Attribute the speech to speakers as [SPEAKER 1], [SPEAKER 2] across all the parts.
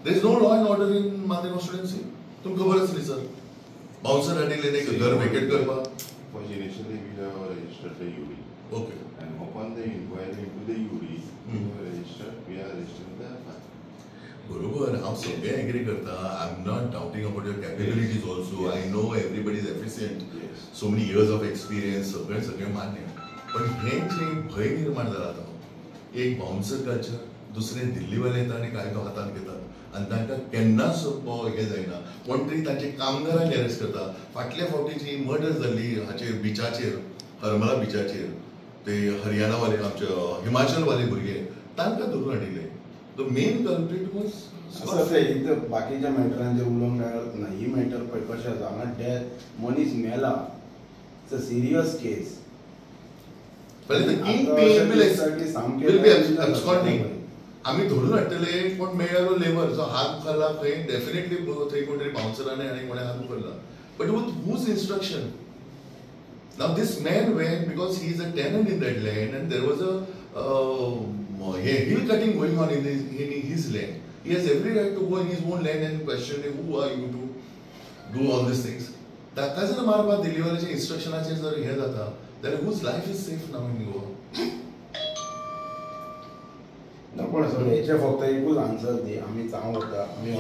[SPEAKER 1] There is no law and order in Mandre constituency. तुम खबर असली सर. Bouncer हाडले नाही घर vacate करपाक.
[SPEAKER 2] First initially we have registered the UD.
[SPEAKER 1] Okay.
[SPEAKER 2] And upon the inquiry into the UD, we are registering the FIR.
[SPEAKER 1] बरोबर हांव सगळे एग्री करता. I am not doubting about your capabilities also. I know everybody is efficient. So many years of experience सगळे मान्य. पण हे जे भय निर्माण जाला तो एक बाउन्सर कल्चर दुसरे दिल्लीवाले येतात आणि कायदो हातान घेतात आणि तांकां केन्नाच हे जायना. कोण तरी तांचे कामगारांक अरेस्ट करता. फाटल्या फावटी जी मर्डर जाल्ली हाचेर बिचाचेर हरमला बिचाचेर ते हरियाणावाले आमचे हिमाचलवाले भुरगे तांकां धरून हाडिल्ले. द मेन कल्प्रिट वॉज
[SPEAKER 3] बाकीच्या मॅटरांचेर उलोवंक ना. ही मॅटर पळय कशें आसा हांगा डेथ मनीस मेला. इट्स अ सिरियस केस.
[SPEAKER 1] आम्ही धरून हाडटले कोण मेळ्ळो लेबर जो हात मुखारला खंय डेफिनेटली थंय कोण तरी बाउन्सरांनी आनी कोणें हात मुखारला. But with whose instruction? Now this man went because he is a tenant in that land and there was a hill cutting going on in his land. He has every right to go in his own land and question who are you to do all these things. ताका जर मारपाक दिल्लीवाल्याच्या इंस्ट्रक्शनाचेर जर हे जाता जाल्यार whose life is safe now in Goa?
[SPEAKER 3] पण sir हेचे फक्त एकूच आन्सर दी. आमी चाव वता आमी.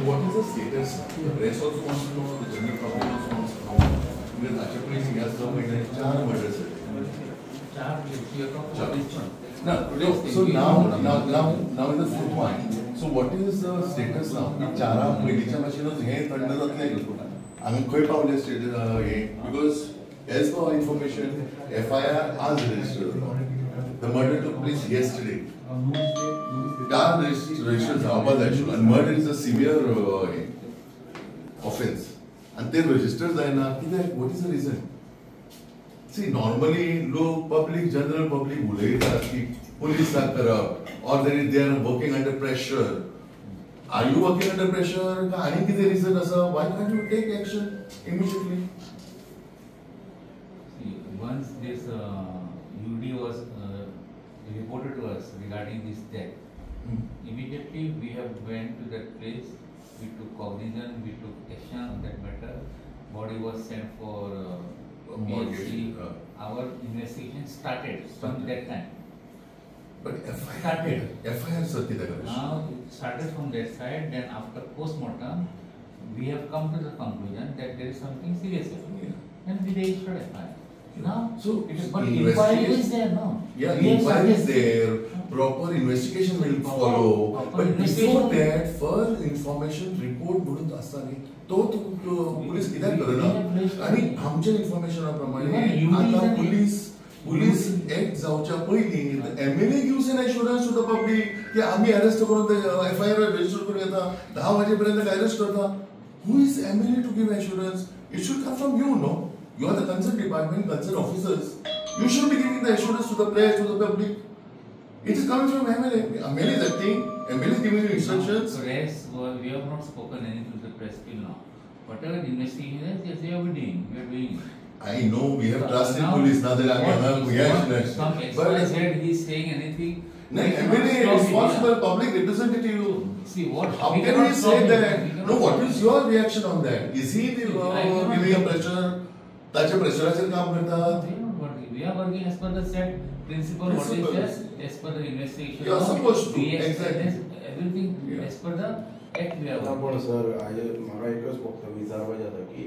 [SPEAKER 1] What is the status? The press also wants to know. The general public also wants to know. Because Acha police has some four murders. So now in the fifth one. So what is the status now? चारा पयलींच्या भाशेनच हे थंड जातले. आमी खंय पावले status हे? Because as per information, FIR has registered. The murder took place yesterday. Car registered जावपा जाय आशिल्लो and murder is a severe offence. And they register जायना कित्याक? What is the reason? See, normally लोक general public उलयतात की police are corrupt or they are working under pressure. Are you working under pressure? का आनी कितें reason आसा? Why can't you take action immediately?
[SPEAKER 4] See, once this UD was reported to us regarding this death, immediately we have went to that place. We took cognizance, we took action on that matter. Body was sent for PHC. Our investigation started from that time.
[SPEAKER 1] But FIR sir
[SPEAKER 4] now it started from that side. Then after postmortem, we have come to the conclusion that there is something serious. And we registered FIR. Now,
[SPEAKER 1] so
[SPEAKER 4] but inquiry is there now.
[SPEAKER 1] Yeah, inquiry is there. Proper investigation will follow. But before that, first information report म्हणून आसता न्ही तो police कित्याक करना? आनी आमच्या इन्फॉर्मेशनाप्रमाणे आता police act जावच्या पयलीं MLA gives an assurance to the public की आमी अरेस्ट करून FIR रजिस्टर करून येता 10 वाजेपर्यंत अरेस्ट करता. Who is MLA to give assurance? It should come from you, no? You are the concerned department, concerned officers. You should be giving the assurance to the press, to the public. It is coming from MLA. MLA is acting. MLA is giving you instructions.
[SPEAKER 4] Press, we have not spoken anything to the press till now. Whatever investigation is, yes, they are doing. We are doing it.
[SPEAKER 1] I know we have trust in police. Now that I am
[SPEAKER 4] some expert said he is saying anything.
[SPEAKER 1] No, MLA is responsible public representative.
[SPEAKER 4] See what?
[SPEAKER 1] How can he say that? No, what is your reaction on that? Is he giving a pressure? ताच्या प्रेशराचेर काम करतात.
[SPEAKER 4] We are working as per the set principle. What is there? As per the investigation.
[SPEAKER 1] You are supposed to. Exactly.
[SPEAKER 4] Everything as per the act we are working.
[SPEAKER 3] पण sir म्हाका एकच फक्त विचारपाक जाता की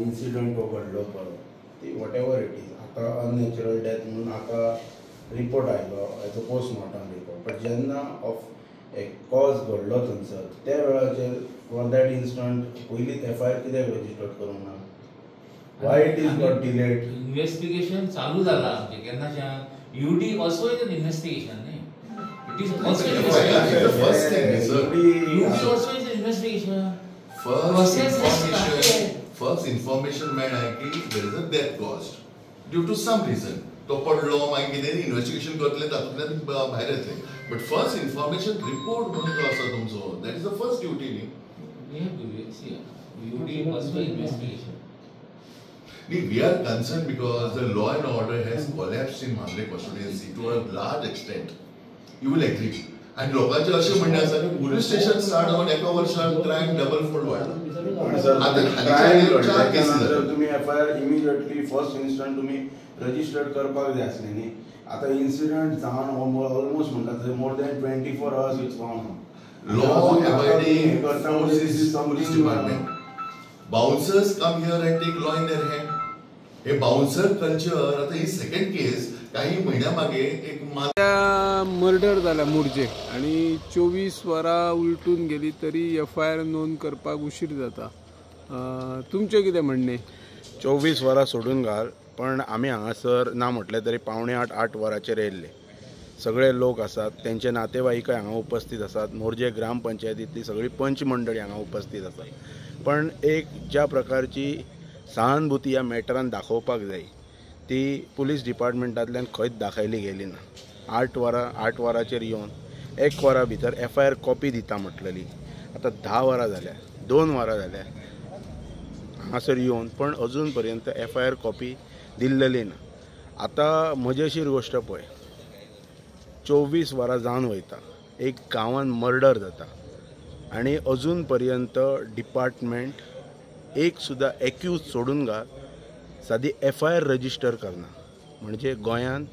[SPEAKER 3] इन्सिडंट तो घडलो पळय ती वॉट एवर इट इज आतां अननॅचरल डेथ म्हणून आतां रिपोर्ट आयलो as a postmortem report. But जेन्ना ऑफ एक कॉज घडलो थंयसर त्या वेळाचेर फॉर दॅट इन्स्टंट पयलींच FIR कित्याक रजिस्टर करूंक ना? Why it is got delayed?
[SPEAKER 4] Investigation चालू झाला आमचे केन्नाच्या. UD also is an investigation, न्ही? It is also an investigation.
[SPEAKER 1] The first thing is
[SPEAKER 4] UD also is an investigation.
[SPEAKER 1] First information मेळ्ळा की there is a death caused due to some reason. तो पडलो मागीर कितें इन्वेस्टिगेशन करतले तातूंतल्यान भायर येतले. बट फर्स्ट इन्फॉर्मेशन रिपोर्ट म्हणून जो आसा तुमचो that is the first duty न्ही.
[SPEAKER 4] We have to see. UD also investigation.
[SPEAKER 1] We are concerned because the law and order has collapsed in Mandre constituency to a large extent. You will agree. आणि लोकांचे असे म्हणणे आसा की police station start जावन एका वर्षान crime double fold वाडला.
[SPEAKER 3] तुम्ही FIR इमिजिएटली फर्स्ट इन्स्टंट तुम्ही रजिस्टर्ड करपाक जाय आसले न्ही. आता इन्सिडंट जावन ऑलमोस्ट म्हणटात more than 24 hours it's gone.
[SPEAKER 1] Law abiding forces police department. Bouncers come here and take law in their hand. हे बाउन्सर कल्चर आता ही सेकंड केस काही महिन्या मागे एक
[SPEAKER 5] मर्डर जाला मोरजे आणि 24 वरां उलटून गेली तरी FIR नोंद करपाक उशीर जाता. तुमचें कितें म्हणणें?
[SPEAKER 3] 24 वरां सोडून घाल, पण आमी हांगासर ना म्हटलें तरी 7:45-8 वरांचेर येयल्ले. सगळे लोक आसात, त्यांचे नातेवाईकय हांगा उपस्थित आसात. मोरजे ग्रामपंचायतींतली सगळी पंच मंडळी हांगा उपस्थित आसात. पण एक ज्या प्रकारची सहानुभूती ह्या मॅटरान दाखोवपाक जाय ती पुलीस डिपार्टमेंटांतल्यान खंयच दाखयली गेली ना. 8 वरांचेर येवन 1 वरा भितर FIR कॉपी दिता म्हटलेली. आता 10 वरां जाल्या, 2 वरां जाल्या हांगासर येवन, पण अजून पर्यंत FIR कॉपी दिल्लेली ना. आता मजेशीर गोश्ट पळय, 24 वरां जावन वयता, एक गांवान मर्डर जाता आणि अजून पर्यंत डिपार्टमेंट एक सुद्धा एक्यूज सोडून घाल सादी FIR रजिस्टर करना. म्हणजे गोंयान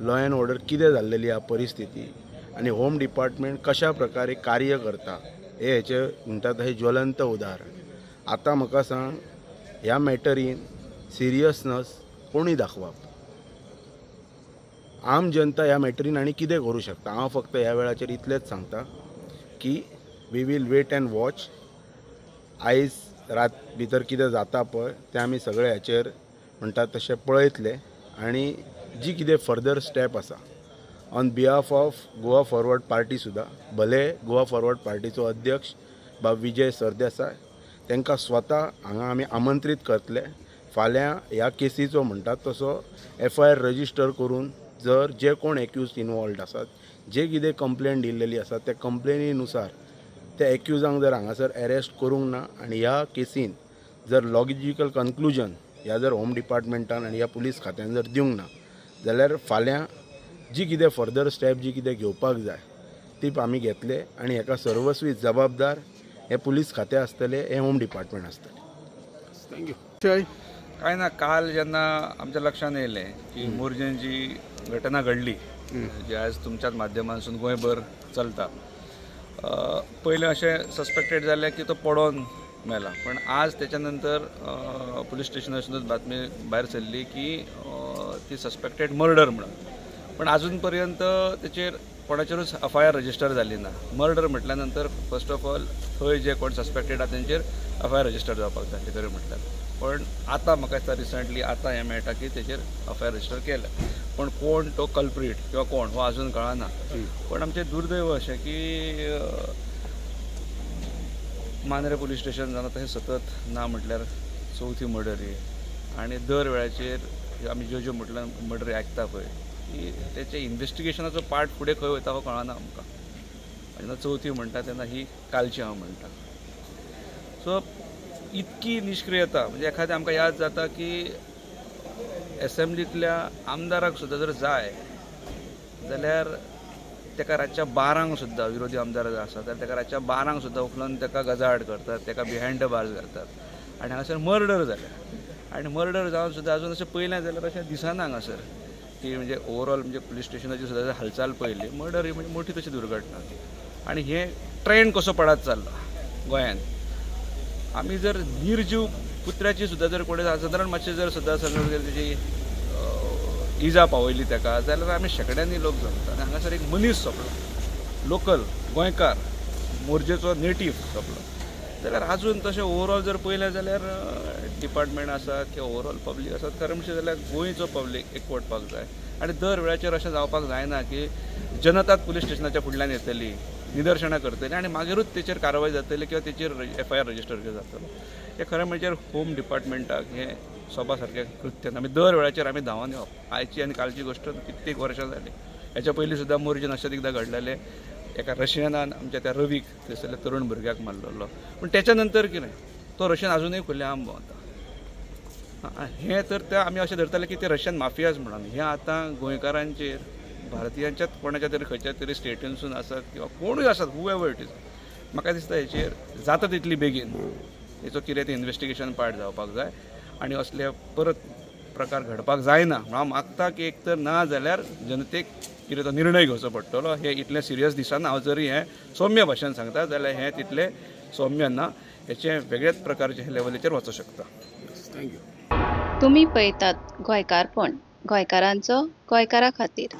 [SPEAKER 3] लॉ अँड ऑर्डर कितें जाल्लेली ह्या परिस्थिती आणि होम डिपार्टमेंट कशा प्रकारे कार्य करता हे हेचे म्हणटात हे ज्वलंत उदाहरण. आता म्हाका सांग, ह्या मॅटरीन सिरियसनस कोणी दाखवप? आम जनता ह्या मॅटरीन आनी कितें करूं शकता? हांव फक्त ह्या वेळाचेर इतलेंच सांगता की we will wait and watch. आयज रात भितर कितें जाता पळय तें आमी सगळे हाचेर म्हणटात तशें पळयतले आनी जी कितें फर्दर स्टेप आसा on behalf of Goa forward party सुद्दां, भले गोवा फॉरवर्ड पार्टीचो अध्यक्ष बाब विजय सरदेसाय तांकां स्वता हांगा आमी आमंत्रीत करतले. फाल्यां ह्या केसीचो म्हणटात तसो FIR रजिस्टर करून जर जे कोण एक्यूज इनवॉल्ड आसात, जे कितें कंप्लेन दिल्लेली आसा त्या कंप्लेनीनुसार त्या एक्युजांक जर हांगासर अरेस्ट करूंक ना आनी ह्या केसीन जर लॉजिकल कन्क्लुजन ह्या जर होम डिपार्टमेंटान आनी ह्या पुलीस खात्यान जर दिवंक ना जाल्यार फाल्यां जी कितें फर्दर स्टेप जी कितें घेवपाक जाय ती आमी घेतले आनी हेका सर्वस्वी जबाबदार हे पुलीस खातें आसतले, हे होम डिपार्टमेंट आसतले.
[SPEAKER 5] थँक्यू.
[SPEAKER 6] काय ना, काल जेन्ना आमच्या लक्षात येयलें की मोरजेन जी घटना घडली जी आज तुमच्याच माध्यमांतसून गोंयभर चलता, पयलें अशें सस्पेक्टेड जालें की तो पडोन मेला, पण आज त्याच्या नंतर पुलीस स्टेशनासूनच बातमी भायर सरली की ती सस्पेक्टेड मर्डर म्हणून. पण अजून पर्यंत त्याचेर कोणाचेरूच FIR रजिस्टर जाली ना. मर्डर म्हटल्या नंतर फर्स्ट ऑफ ऑल थंय जे कोण सस्पेक्टेड आसा तेंचेर FIR रजिस्टर जावपाक जाय खरें म्हटल्यार. पण आतां म्हाका दिसता रिसंटली आतां हें मेळटा की तेचेर FIR रजिस्टर केलें, पण कोण तो कल्प्रीट किंवा कोण हो अजून कळना. पण आमचें दुर्दैव अशें की मांद्रे पुलीस स्टेशन जावन तशें सतत ना म्हटल्यार 4थी मर्डर ही, आनी दर वेळाचेर आमी ज्यो म्हटल्यार मर्डरी आयकता पळय की तेचे इन्व्हेस्टिगेशनाचो पार्ट फुडें खंय वयता हो कळना आमकां. जेन्ना 4थी म्हणटा तेन्ना ही कालची हांव म्हणटा. सो इतकी निश्क्रियता, म्हणजे एखादें आमकां याद जाता की असेंब्लींतल्या आमदाराक सुद्दां जर जाय जाल्यार तेका रातच्या 12 सुद्दां, विरोधी आमदार जर आसा जाल्यार तेका रातच्या 12 सुद्दां उखलून तेका गजाआड करतात, तेका बिहायंड द बार्स घालतात. आनी हांगासर मर्डर जाल्या आनी मर्डर जावन सुद्दां अजून अशें पयलें जाल्यार अशें दिसना हांगासर की म्हणजे ओवरऑल म्हणजे पुलीस स्टेशनाची सुद्दां जर हालचाल पळयली, मर्डर ही म्हणजे मोठी तशी दुर्घटना ती. आनी हे ट्रेंड कसो पडत चालला गोंयांत. आमी जर निर्जीव कुत्र्याची सुद्दां जर कोणी सादारण मातशें जर सुद्दां समज जर तेजी इजा पावयली तेका जाल्यार आमी शेकड्यांनी लोक जमतात. आनी हांगासर एक मनीस सोंपलो, लोकल गोंयकार, मोरजेचो नेटीव सोंपलो. जाल्यार अजून तशें ओवरऑल जर पळयलें जाल्यार डिपार्टमेंट आसा किंवा ओवरऑल पब्लीक आसा खरें म्हणचें जाल्यार गोंयचो पब्लीक एकवटपाक जाय. आनी दर वेळाचेर अशें जावपाक जायना की जनताच पुलीस स्टेशनाच्या फुडल्यान येतली, निदर्शनां करतली आनी मागीरूच तेचेर कारवाय जातली किंवा तेचेर FIR रजिस्टर जातलो. हे खरें म्हणजे होम डिपार्टमेंटाक हें सोबा सारकें कृत्य आमी दर वेळाचेर आमी धांवन येवप. आयची आनी कालची गोश्ट कित्येक वर्सां जाली. हेच्या पयलीं सुद्दां मोरजेन अशेंच एकदां घडलेलें, एका रशियनान आमच्या त्या रवीक थंयसरल्या तरूण भुरग्याक मारलेलो. पूण तेच्या नंतर कितें, तो रशियन अजूनय खुले आम भोंवता. हें तर ते आमी अशें धरताले की ते रशियन माफियाज म्हणून. हें आतां गोंयकारांचेर भारतीयांच्याच कोणाच्या तरी खंयच्या तरी स्टेटीनसून आसत किंवा कोणूय आसत हुएवर इट इज, म्हाका दिसता हेचेर जाता तितली बेगीन हेचो कितें तें इन्व्हेस्टिगेशन पार्ट जावपाक जाय आनी असले परत प्रकार घडपाक जायना. हांव मागता की एक तर ना जाल्यार जनतेक कितें तो निर्णय घेवचो पडटलो. हे इतलें सिरियस दिसना. हांव जरी हें सौम्य भाशेन सांगता जाल्यार हें तितलें सौम्य ना. हेचें वेगळ्याच प्रकारचे हे लेवलीचेर वचूं शकता.
[SPEAKER 5] थँक्यू.
[SPEAKER 7] तुम्ही पळयतात गोंयकारपण, गोंयकारांचो गोंयकारा खातीर.